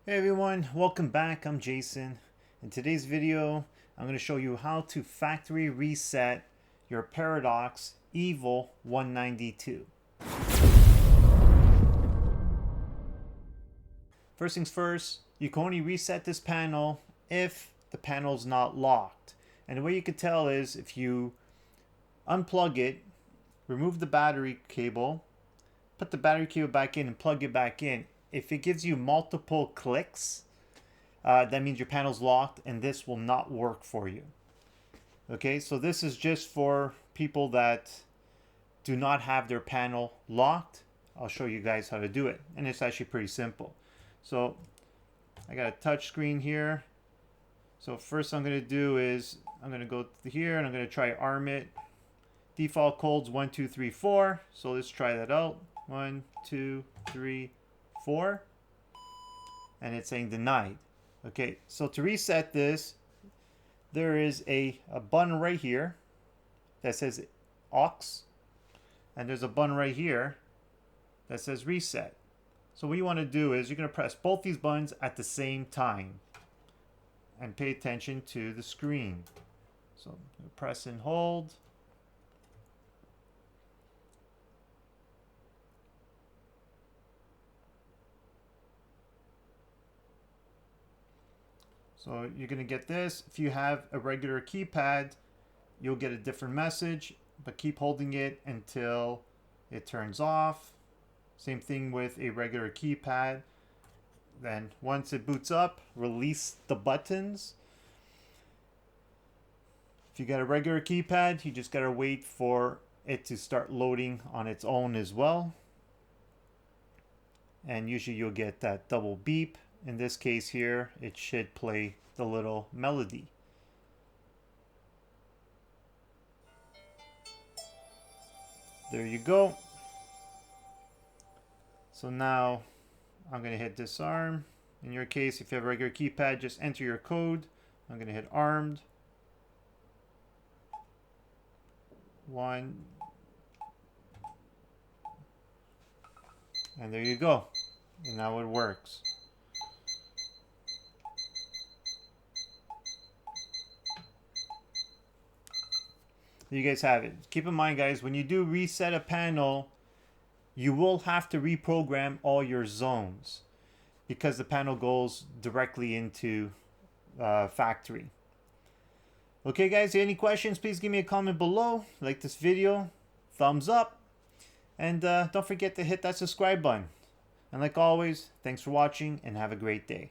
Hey everyone, welcome back. I'm Jason. In today's video, I'm going to show you how to factory reset your Paradox Evo192. First things first, you can only reset this panel if the panel's not locked. And the way you can tell is if you unplug it, remove the battery cable, put the battery cable back in and plug it back in. If it gives you multiple clicks, that means your panel's locked and this will not work for you. Okay, so this is just for people that do not have their panel locked. I'll show you guys how to do it, and it's actually pretty simple. So I got a touch screen here. So first I'm going to do is I'm going to go to here and I'm going to try arm it. Default codes 1 2 3 4. So let's try that out. 1 2 3 4, and it's saying denied. Okay, so to reset this, there is a button right here that says aux, and there's a button right here that says reset. So what you want to do is you're going to press both these buttons at the same time and pay attention to the screen. So press and hold. So you're going to get this. If you have a regular keypad, you'll get a different message, but keep holding it until it turns off. Same thing with a regular keypad. Then once it boots up, release the buttons. If you got a regular keypad, you just got to wait for it to start loading on its own as well. And usually you'll get that double beep. In this case here, it should play the little melody. There you go. So now I'm going to hit disarm. In your case, if you have a regular keypad, just enter your code. I'm going to hit armed. 1. And there you go. And now it works. You guys have it. Keep in mind, guys, when you do reset a panel, you will have to reprogram all your zones because the panel goes directly into factory. Okay, guys, any questions, please give me a comment below. Like this video, thumbs up, and don't forget to hit that subscribe button. And like always, thanks for watching and have a great day.